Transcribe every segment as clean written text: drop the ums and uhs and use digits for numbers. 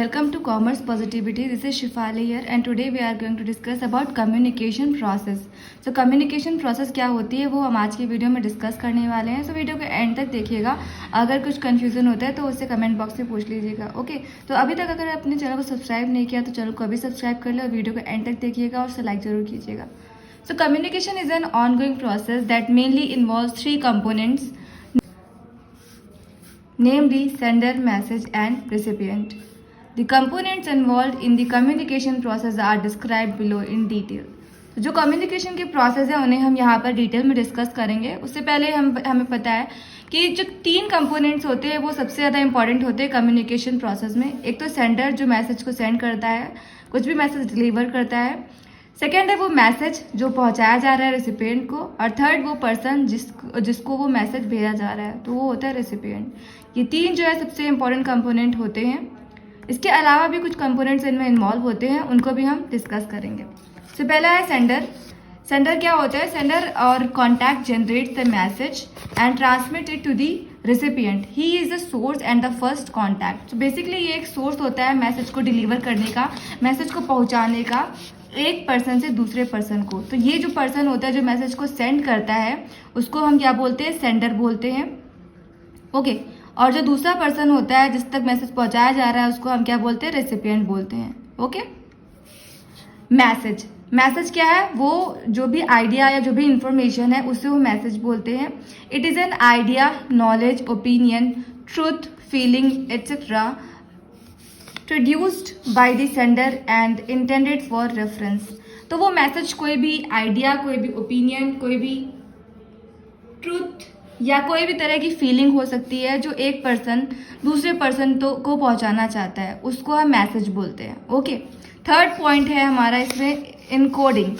Welcome to Commerce Positivity. This is Shifali here and today we are going to discuss about communication process. So communication process क्या होती है वो हम आज की वीडियो में डिस्कस करने वाले हैं. So वीडियो के एंड तक देखिएगा. अगर कुछ कंफ्यूजन होता है तो उससे कमेंट बॉक्स में पूछ लीजिएगा. ओके, तो अभी तक अगर अपने चैनल को सब्सक्राइब नहीं किया तो चैनल को अभी सब्सक्राइब कर लो और वीडियो को एंड तक देखिएगा और लाइक जरूर कीजिएगा. So communication is an ongoing process that mainly involves three components, namely sender, message and recipient. The components involved in the communication process are described below in detail. जो communication के process है उन्हें हम यहाँ पर detail में discuss करेंगे. उससे पहले हमें पता है कि जो तीन कंपोनेंट्स होते हैं वो सबसे ज़्यादा इंपॉर्टेंट होते हैं कम्युनिकेशन प्रोसेस में. एक तो सेंडर जो मैसेज को सेंड करता है, कुछ भी मैसेज डिलीवर करता है. सेकेंड है वो मैसेज जो पहुँचाया जा रहा है रेसिपिएंट को. और थर्ड वो पर्सन जिसको वो मैसेज भेजा जा रहा है, तो वो होता है रेसिपिएंट. ये तीन जो है सबसे इंपॉर्टेंट कंपोनेंट होते हैं. इसके अलावा भी कुछ कंपोनेंट्स इनमें इन्वॉल्व होते हैं, उनको भी हम डिस्कस करेंगे. तो पहला है सेंडर. सेंडर क्या होता है? सेंडर और contact generates the message and transmit it to the recipient. He is the source and the first contact. तो बेसिकली ये एक सोर्स होता है मैसेज को डिलीवर करने का, मैसेज को पहुंचाने का एक पर्सन से दूसरे पर्सन को. तो ये जो पर्सन होता है जो मैसेज को सेंड करता है उसको हम क्या बोलते हैं? सेंडर बोलते हैं. ओके, और जो दूसरा पर्सन होता है जिस तक मैसेज पहुंचाया जा रहा है उसको हम क्या बोलते हैं? रेसिपिएंट बोलते हैं. Okay, message. मैसेज क्या है? वो जो भी आइडिया या जो भी इंफॉर्मेशन है उसे वो मैसेज बोलते हैं. It is an idea, knowledge, opinion, truth, feeling etcetera produced by the sender and intended for reference. तो वो मैसेज कोई भी आइडिया, कोई भी ओपिनियन, कोई भी ट्रूथ या कोई भी तरह की फीलिंग हो सकती है जो एक पर्सन दूसरे पर्सन को पहुंचाना चाहता है, उसको हम मैसेज बोलते हैं. ओके, थर्ड पॉइंट है हमारा इसमें encoding.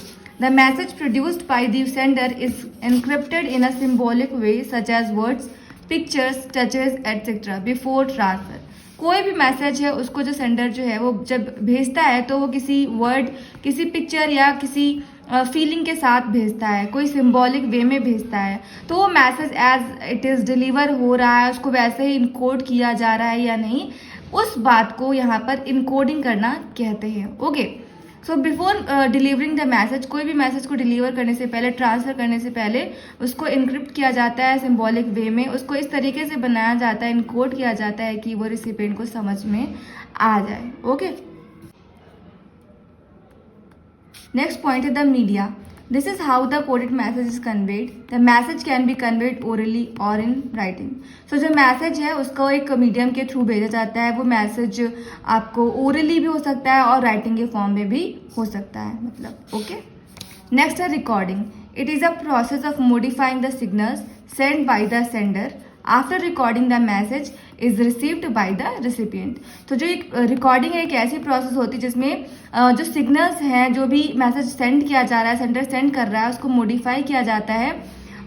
The message produced by the sender is encrypted in a symbolic way such as words, pictures, touches etcetera before transfer. कोई भी मैसेज है उसको जो सेंडर जो है वो जब भेजता है तो वो किसी वर्ड, किसी पिक्चर या किसी फीलिंग के साथ भेजता है, कोई सिंबॉलिक वे में भेजता है. तो वो message as it is deliver हो रहा है, उसको वैसे ही इनकोड किया जा रहा है या नहीं, उस बात को यहाँ पर इनकोडिंग करना कहते हैं. Okay, so before delivering the message, कोई भी मैसेज को डिलीवर करने से पहले, ट्रांसफ़र करने से पहले उसको इनक्रिप्ट किया जाता है सिंबॉलिक वे में. उसको इस तरीके से बनाया जाता है, इनकोड किया जाता है कि वो रिसिपिएंट को समझ में आ जाए. ओके, नेक्स्ट पॉइंट है the media. This is how the coded message is conveyed. The message can be conveyed orally और इन राइटिंग. सो जो मैसेज है उसको एक मीडियम के थ्रू भेजा जाता है. वो मैसेज आपको ओरली भी हो सकता है और राइटिंग के फॉर्म में भी हो सकता है, मतलब. ओके, नेक्स्ट है recording. It is a process of modifying the signals send bye the sender after recording the message is received by the recipient. तो जो एक रिकॉर्डिंग है एक ऐसी प्रोसेस होती है जिसमें जो सिग्नल्स हैं, जो भी मैसेज सेंड किया जा रहा है, सेंडर सेंड कर रहा है, उसको मॉडिफाई किया जाता है.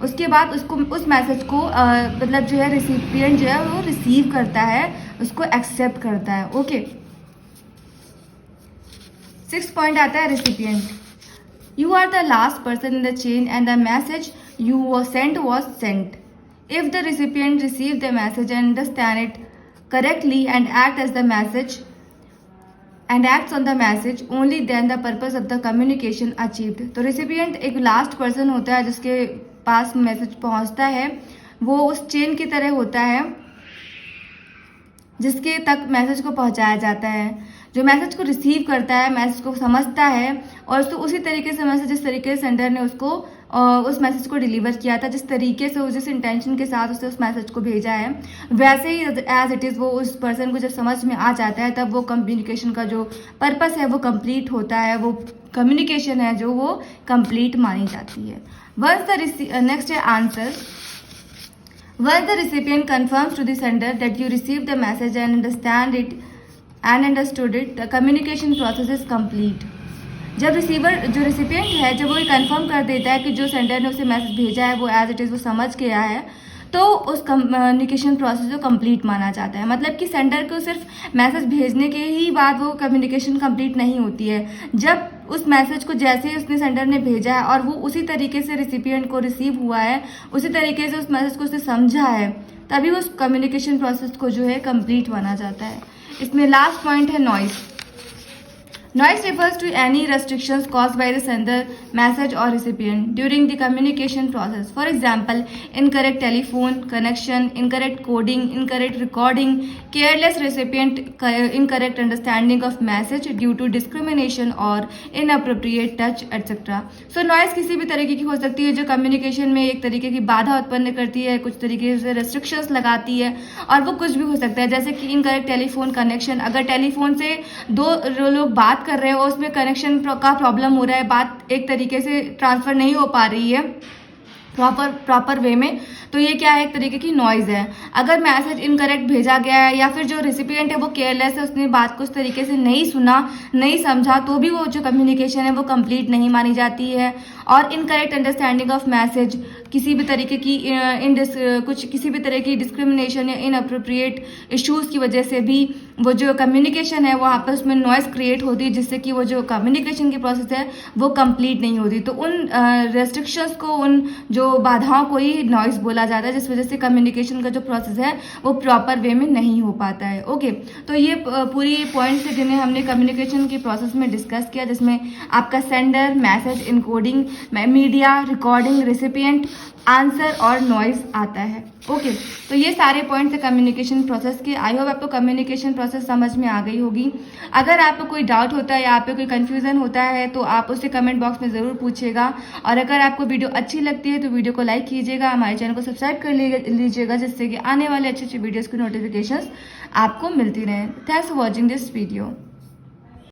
उसके बाद उसको उस मैसेज को मतलब जो है रिसिपिएंट जो है वो रिसीव करता है, उसको एक्सेप्ट करता है. ओके, सिक्स पॉइंट आता है recipient. You are the last person in the chain and the message you sent was sent. If the recipient receive the message and understand it correctly and acts on the message, only then the purpose of the communication achieved. तो recipient एक last person होता है जिसके पास message पहुंचता है. वो उस chain की तरह होता है जिसके तक मैसेज को पहुंचाया जाता है. जो मैसेज को रिसीव करता है, मैसेज को समझता है और उसको उसी तरीके से मैसेज, जिस तरीके से सेंडर ने उसको उस मैसेज को डिलीवर किया था, जिस तरीके से, जिस इंटेंशन के साथ उसे उस मैसेज को भेजा है, वैसे ही एज इट इज़ वो उस पर्सन को जब समझ में आ जाता है तब वो कम्युनिकेशन का जो पर्पस है वो कंप्लीट होता है. वो कम्युनिकेशन है जो वो कंप्लीट मानी जाती है. नेक्स्ट है answer. Once the recipient confirms to the sender that you received the message and understood it, the communication process is complete. जब जो रिसिपिएंट है, जब वो ये कंफर्म कर देता है कि जो सेंडर ने उसे मैसेज भेजा है वो एज इट इज़ वो समझ गया है, तो उस कम्युनिकेशन प्रोसेस को कंप्लीट माना जाता है. मतलब कि सेंडर को सिर्फ मैसेज भेजने के ही बाद वो कम्युनिकेशन कंप्लीट नहीं होती है. जब उस मैसेज को जैसे उसने सेंडर ने भेजा है और वो उसी तरीके से रिसिपिएंट को रिसीव हुआ है, उसी तरीके से उस मैसेज को उसने समझा है, तभी उस कम्युनिकेशन प्रोसेस को जो है कंप्लीट माना जाता है. इसमें लास्ट पॉइंट है noise. Noise refers to any restrictions caused by the sender, message or recipient during the communication process. For example, incorrect telephone connection, incorrect coding, incorrect recording, careless recipient, incorrect understanding of message due to discrimination or inappropriate touch, etc. So noise किसी भी तरीके की हो सकती है जो communication में एक तरीके की बाधा उत्पन्न करती है, कुछ तरीके से रेस्ट्रिक्शंस लगाती है, और वो कुछ भी हो सकता है जैसे कि इनकरेक्ट टेलीफोन कनेक्शन। अगर टेलीफोन से दो लोग बात कर रहे हो, उसमें कनेक्शन का प्रॉब्लम हो रहा है, बात एक तरीके से ट्रांसफर नहीं हो पा रही है प्रॉपर वे में, तो ये क्या है, एक तरीके की नॉइज़ है। अगर मैसेज इनकरेक्ट भेजा गया है या फिर जो रिसिपिएंट है वो केयरलेस है, उसने बात को उस तरीके से नहीं सुना, नहीं समझा, तो भी वो जो कम्युनिकेशन है वो कंप्लीट नहीं मानी जाती है। और इनकरेक्ट अंडरस्टैंडिंग ऑफ मैसेज, किसी भी तरीके की किसी भी तरह की डिस्क्रिमिनेशन या इनअप्रोप्रिएट इश्यूज़ की वजह से भी वो जो कम्युनिकेशन है वहाँ पर उसमें नॉइज़ क्रिएट होती है, जिससे कि वो जो कम्युनिकेशन की प्रोसेस है वो कंप्लीट नहीं होती। तो उन रेस्ट्रिक्शंस को, उन जो बाधाओं को ही नॉइज़ बोला जाता है, जिस वजह से कम्युनिकेशन का जो प्रोसेस है वो प्रॉपर वे में नहीं हो पाता है। ओके, तो ये पूरी पॉइंट्स है जिन्हें हमने कम्युनिकेशन के प्रोसेस में डिस्कस किया, जिसमें आपका sender, message, encoding, media, recording, recipient, answer और नॉइज़ आता है। ओके, तो ये सारे पॉइंट्स है कम्युनिकेशन प्रोसेस के। आई होप आपको कम्युनिकेशन प्रोसेस समझ में आ गई होगी। अगर आपको कोई डाउट होता है या आपको कोई कन्फ्यूज़न होता है तो आप उसे कमेंट बॉक्स में ज़रूर पूछिएगा, और अगर आपको वीडियो अच्छी लगती है तो वीडियो को लाइक कीजिएगा, हमारे चैनल को सब्सक्राइब कर लीजिएगा, जिससे कि आने वाले अच्छे अच्छे वीडियोज़ की नोटिफिकेशंस आपको मिलती रहें। Thanks for watching this video.